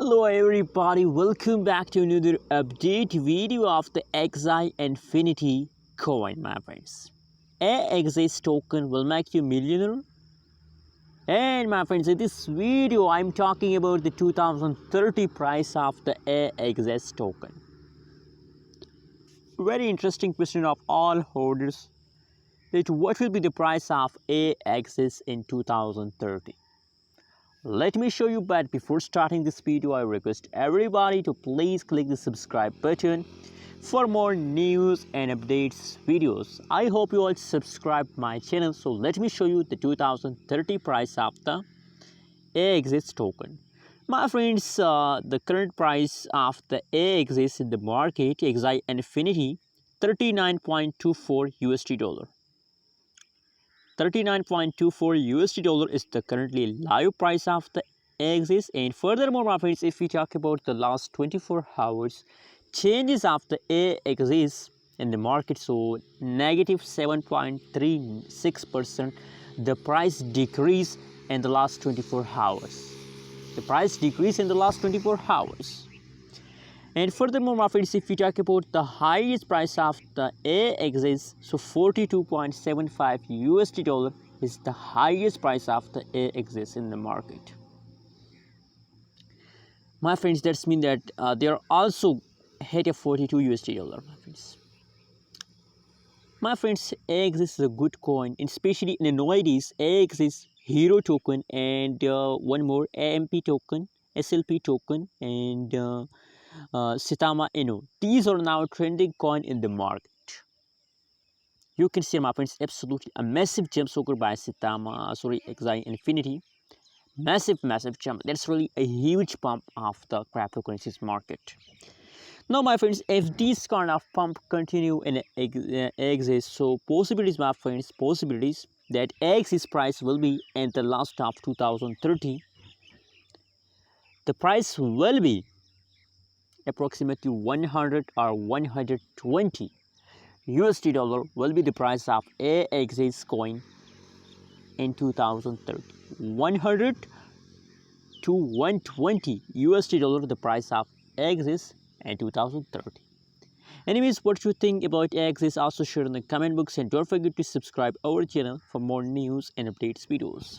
Hello everybody, welcome back to another update video of the Axie Infinity coin, my friends. AXS token will make you millionaire. And my friends, in this video I'm talking about the 2030 price of the AXS token. Very interesting question of all holders, that what will be the price of AXS in 2030. Let me show you, but before starting this video I request everybody to please click the subscribe button for more news and updates videos. I hope you all subscribe my channel. So let me show you the 2030 price of the AXS token. My friends, the current price of the AXS in the market, Axie Infinity, $39.24 USD. $39.24 is the currently live price of the AXS. And furthermore, my friends, if we talk about the last 24 hours changes of the AXS in the market, so negative 7.36%, the price decrease in the last 24 hours. The price decrease in the last 24 hours. And furthermore, my friends, if we talk about the highest price of the AXS, so $42.75 USD is the highest price of the AXS in the market. My friends, that's mean that they are also hit a $42 USD, my friends. My friends, AXS is a good coin, and especially in the nowadays, AXS Hero token and one more AMP token, SLP token, and Saitama Inu. These are now trending coin in the market. You can see, my friends, absolutely a massive jump occurred by Axie Infinity. Massive jump. That's really a huge pump of the cryptocurrencies market. Now, my friends, if this kind of pump continue in AXS, so possibilities, my friends, possibilities that AXS price will be in the last of 2030. The price will be approximately 100 or 120 USD will be the price of AXS coin in 2030. 100 to 120 USD the price of AXS in 2030. Anyways, what you think about AXS, also share in the comment box, and don't forget to subscribe our channel for more news and updates videos.